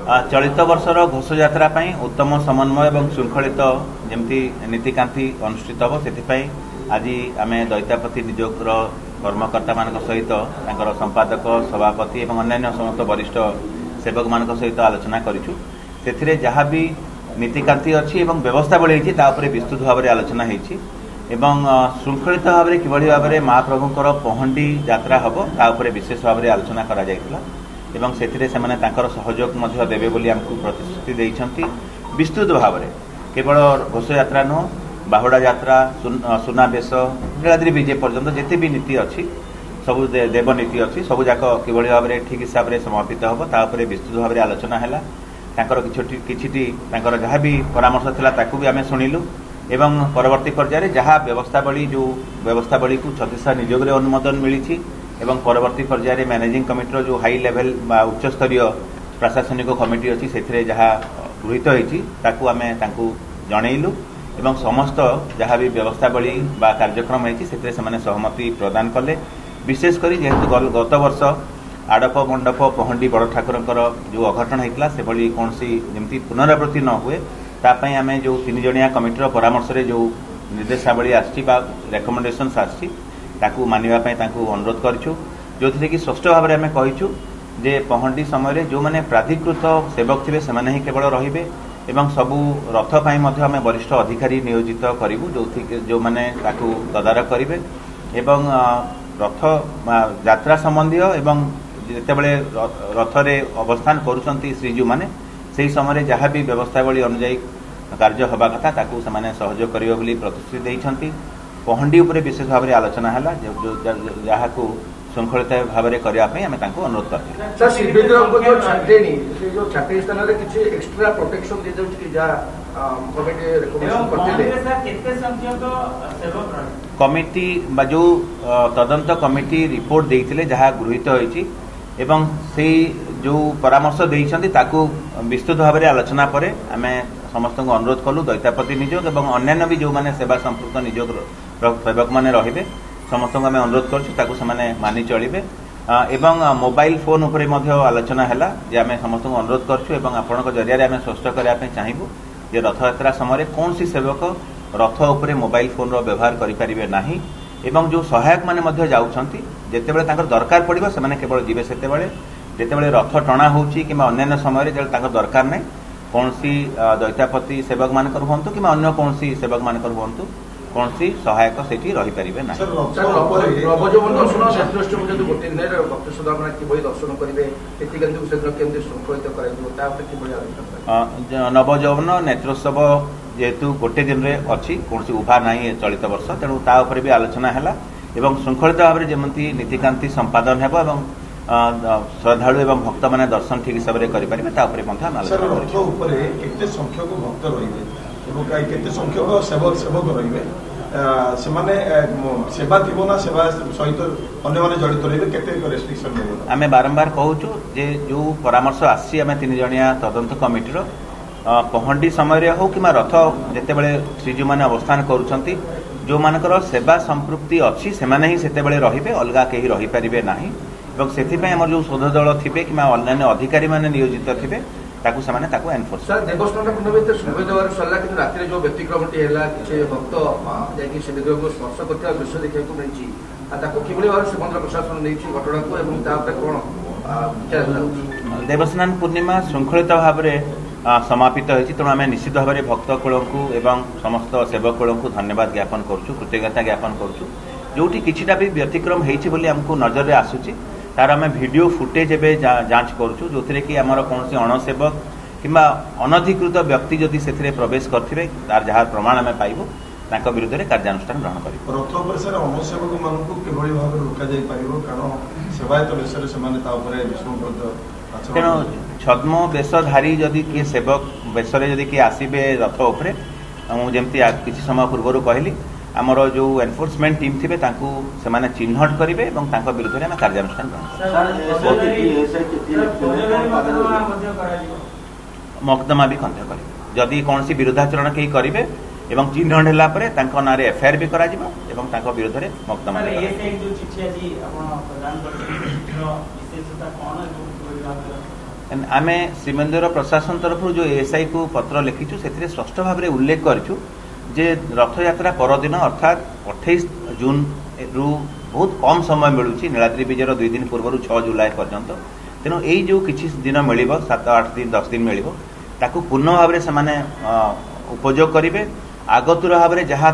चलित वर्षर घोषयात्रा उत्तम समन्वय और श्रृंखलित जमती नीतिकांति अनुष्ठित हम से आज आम दैत्यापति निजोगर कर्मकर्ता मान सहित संपादक सभापति और अन्य समस्त वरिष्ठ सेवक मान सहित आलोचना करूँ से जहाँ भी नीतिकांति अच्छी व्यवस्थावली विस्तृत भाव में आलोचना होती श्रृंखलित भाव में किभली भाव में महाप्रभुंर पहंडी यात्रा हम तापर विशेष भाव में आलोचना करा एवं से सहयोग देवे बोली आमको प्रतिश्रुति देइछंती विस्तृत भाव में केवल घोषयात्रा नुह बाहुड़ा यात्रा सुनाबेश नीलाद्री विजय पर्यंत जिते भी नीति अच्छी सबू देवनीति अच्छी सबूक किभली भाव में ठीक हिसाब से समापित हम तापर विस्तृत भाव में आलोचना है कि जहाँ भी परामर्श था ताकू भी आम शुणिलु एवं परवर्ती पर्याय जहाँ व्यवस्थावली जो व्यवस्थावली को छत्तीसगढ़ निजोग अनुमोदन मिली एवं परवर्ती पर्याय मैनेजिंग कमिटीर जो हाई लेवल उच्च स्तरीय प्रशासनिक कमिटी अच्छी से जहाँ गृहीत होती आम जनइलु एवं समस्त जहाँ भी व्यवस्थावली कार्यक्रम होती से सहमति प्रदान कले विशेषकर जेहेतु गत वर्ष आड़प मंडप पहंडी बड़ ठाकुर जो अघटन होता से कौन जमी पुनरावृत्ति न हुए तापाई आम जो 3 जणिया कमिटीर परामर्श जो निर्देशावली आकमेंडेसन आसू मानवाई अनुरोध करूँ जो थी कि स्पष्ट भाव में आम कहीचु जे पहंडी समय जो मैंने प्राधिकृत सेवक थे से ही केवल रे एवं सबू रथ आम वरिष्ठ अधिकारी नियोजित करूँ जो मैंने तदारख करेंगे एवं रथ यात्रा संबंधी एवं जितेबले रथरे अवस्थान करुँच श्रीजू मैंने से समय जहाँ भी व्यवस्थावली अनुजाई कार्य हवा कथा ताकू से सहयोग करेंगे बोली प्रतिश्रुति देइछंती पहंडी उपरे विशेष भाव में आलोचना है जहाँ को श्रृंखलित भाव में करने अनुरोध कमिटी जो तदंत कमिटी रिपोर्ट देते जहाँ गृहीत होती एवं से जो परामर्श देइछंती ताकू विस्तृत भाव में आलोचना पर आम समस्त अनुरोध कलु दैत्यापति निजोग और अन्य भी जो मैंने सेवा संपृक्त निजोग सेवक मैंने रे समस्त आम अनुरोध करूँ मानि चलिए एवं मोबाइल फोन उपरे आलोचना है जे आम समस्त अनुरोध करूँ आपण जरिया आम स्पष्ट करने चाहबू जे रथयात्रा समय कौन सी सेवक रथ उपरे मोबाइल फोन व्यवहार करें ना एवं जो सहायक मैंने जाऊँगी जितेबाला दरकार पड़ो से केवल जीवे से जितेबाला रथ टणा होची कि अन्य समय दरकार ना कौन सी दैत्यापति सेवक मानकर हूँ कि अन्य कौन सी सेवक मानकर हूँ कौन सी सहायक से रहीपर ना नवजौवन नेत्रोत्सव जेहेतु गोटे दिन में अच्छी कौन उभा ना चलित वर्ष तेणु तापर भी आलोचना है श्रृंखलित भाव में जमी नीतिकांति संपादन है श्रद्धालु एवं भक्त मैंने दर्शन ठीक हिसाब से करेंगे आम बारंबार कहूँ जे जो परामर्श आसी 3 जणिया तदंत कमिटीर पहंडी समय हो कि रथ जिते बड़े श्रीजू मैंने अवस्थान करुँच जो मानकर सेवा संपृक्ति अच्छी से रे अलग कहीं रहीपर ना से जो शोध दल थे कि अन्य अधिकारी मैंने नियोजित थे एनफोर्स जो व्यतिक्रम भक्त स्पर्श कर दृश्य देखा मिली प्रशासन घटना देवस्नान पूर्णिमा श्रृंखलित भाव में समापित होती तेणु आम निश्चित भाव में भक्त कूल को एवं समस्त सेवक कूल को धन्यवाद ज्ञापन करुँ कृतज्ञता ज्ञापन करुँ जोटी किछिटा भी व्यतिक्रम होती आमको नजर में आसूची तार आम वीडियो फुटेज एवं जांच करुँ जो थे कि आमर कौन अणसेवक किंबा अनधिकृत व्यक्ति जदि से प्रवेश करते तार जहाँ प्रमाण आम पाइबू विरुद्ध में कार्यानुष्ठान ग्रहण कर तेणु छद्म वेशधारी जदि किए सेवक वेशरे जदि किए आसबे रथ उपरे मुझे किसी समय पूर्व कहली आमर जो एनफोर्समेंट टीम थे से चिन्हट करेंगे और विरुद्ध में कार्यानुष्ठान मकदमा भी खंड करेंगे जदि कौन सी विरुद्धाचरण कहीं करेंगे एवं चिन्हट है ना एफआईआर भी करा विरुद्ध में मकदमा आम श्रीमंदिर प्रशासन तरफ जो एएसआई को पत्र लिखिचु से स्पष्ट भाव में उल्लेख करूँ जे रथ यात्रा परदिन अर्थात 28 जून रु बहुत कम समय मिलूँ नीलाद्री विजयर 2 दिन पूर्व 6 जुलाई पर्यंत तेणु यही जो किसी दिन मिल 7-8 दिन 10 दिन मिल पूर्ण भाव से उपयोग करेंगे आगतुरा भाव में जहाँ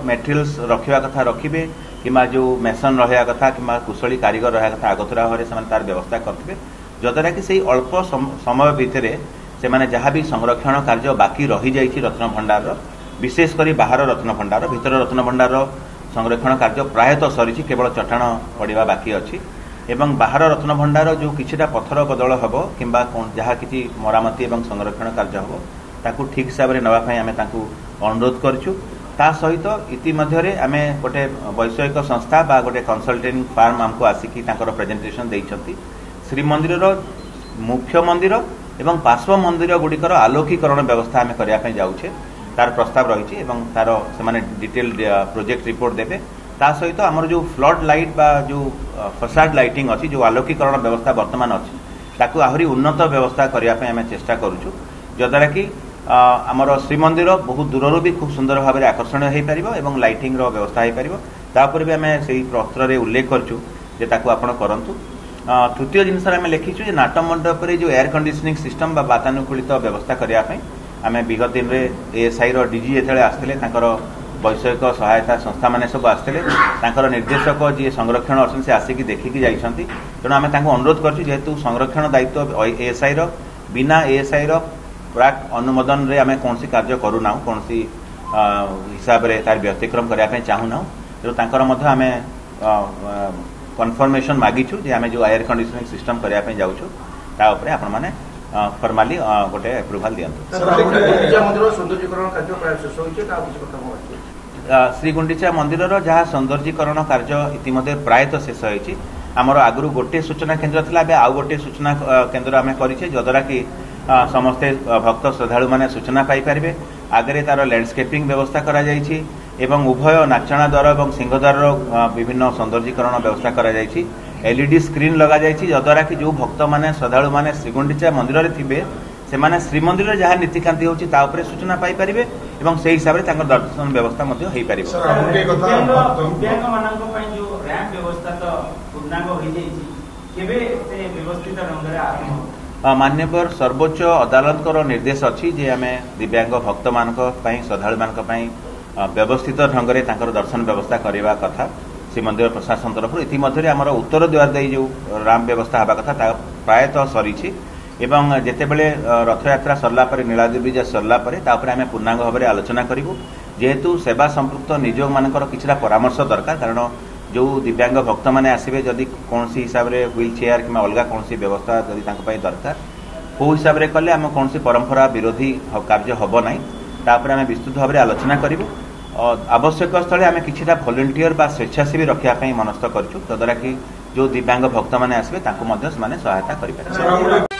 मेटेरियल्स रखा कथा रखिए कि जो मेसन रहा कथा कि कुशली कारीगर रहा कथा आगतुरा भाव में तार व्यवस्था करेंगे जद्वारा कि से अल्प समय भितर से जहाँ भी संरक्षण कार्य बाकी रही जाइए रत्न भंडार विशेषकर बाहर रत्न भंडार भीतर रत्न भंडार संरक्षण कार्य प्रायतः सरी केवल चट्टाण पड़ा बाकी अच्छी एवं बाहर रत्न भंडार जो किछिटा पत्थर बदल हम कि जहाँ किसी मरामती और संरक्षण कार्य हम ताकू ठीक हिसाब से नापी आम अनुरोध करूँ ता सहित इतिमध्य आम गोटे वैषयिक संस्था बा गोटे कनसल्टेटिंग फार्म आमको आसिकी प्रेजेंटेशन देइछंती श्रीमंदिर मुख्य मंदिर एवं पार्श्व मंदिर गुड़िकर आलोकीकरण व्यवस्था आम करने जाऊे तार प्रस्ताव रही तार से डिटेल प्रोजेक्ट रिपोर्ट देवे ता सहित आमर जो फ्लड लाइट बा जो फसाड लाइटिंग अच्छी जो आलोकीकरण व्यवस्था वर्तमान अच्छी ताकू आहरी उन्नत व्यवस्था करने आम चेष्टा करूँ जद्वारा कि आमर श्रीमंदिर बहुत दूर भी खूब सुंदर भाव में आकर्षण हो पार लाइटिंग व्यवस्था हो पार भी आम से पत्र उल्लेख करूँ आपण करूँ तृतीय जिनस आम लिखीचु नाट मंडप जो एयर कंडीशनिंग सिस्टम बा वातानुकूलित व्यवस्था करने आम विगत दिन में एएसआई डीजी जो आसते वैषयिक सहायता संस्था मैंने सब आसते निर्देशक जी संरक्षण अच्छे से आसिकी देखिकी जाइछंती तेणु आम अनुरोध करूँ जेहेतु संरक्षण दायित्व एएसआई बिना एएसआई प्राक अनुमोदन रे आम कौन कार्य करूना कौन हिसाब से तार व्यतिक्रम करने चाहूना तेणु आम कन्फर्मेशन मागिचु जे आम जो एयर कंडीशनिंग सिस्टम करने जाऊँ ताऊपर आपण मैंने फॉर्माली गोटे एप्रुवाल दियंतु श्री गुंडीचा मंदिर जहाँ सौंदर्यीकरण कार्य इतिमध्य प्रायतः शेष होती आमर आगु गोटे सूचना केन्द्र था आउ गोटे सूचना केन्द्र आम करे जद्वारा कि समस्ते भक्त श्रद्धालु मैंने सूचना पाइपर आगे तार लैंडस्केपिंग व्यवस्था करा जाइछि एवं उभय नाचना द्वार और सिंहद्वार विभिन्न सौंदर्यीकरण व्यवस्था करा जाइछि एलईडी स्क्रीन लगा जाइछि जद्वारा कि जो भक्त मैंने श्रद्धालु मैंने श्रीगुंडीचा मंदिर में थे से श्रीमंदिर जहाँ नीतिकांति होची सूचना पाइपर और से हिसाब से दर्शन व्यवस्था हो मान्यवर सर्वोच्च अदालत निर्देश अच्छी जे आम दिव्यांग भक्त मान श्रद्धालु मान व्यवस्थित ढंग से दर्शन व्यवस्था करने कथा श्रीमंदिर प्रशासन तरफ इतिमध्य आमर उत्तर द्वार दे जो राम व्यवस्था हवा कथा प्रायतः सरी एवं जितेबले रथ यात्रा सरला नीलाद्री ब्रिज सरला आम पूर्णांग भाव में आलोचना करूँ जेहेतु सेवा संपृक्त निजोग मानकर किछिटा परामर्श दरकार कारण जो दिव्यांग भक्त मैंने आसवे जदि कौन हिसाब से व्हील चेयर कि अलग कौन व्यवस्था जदि दरकार कौ हिसाब से कले आम कौन परंपरा विरोधी कार्य हम ना तापर आम विस्तृत भाव में आलोचना करूँ आवश्यक स्थले आम किछिटा वॉलंटियर बा स्वेच्छासेवी रखापी मनस्थ करूँ जद्वारा कि जो दिव्यांग भक्त मैंने आसवे सहायता करें।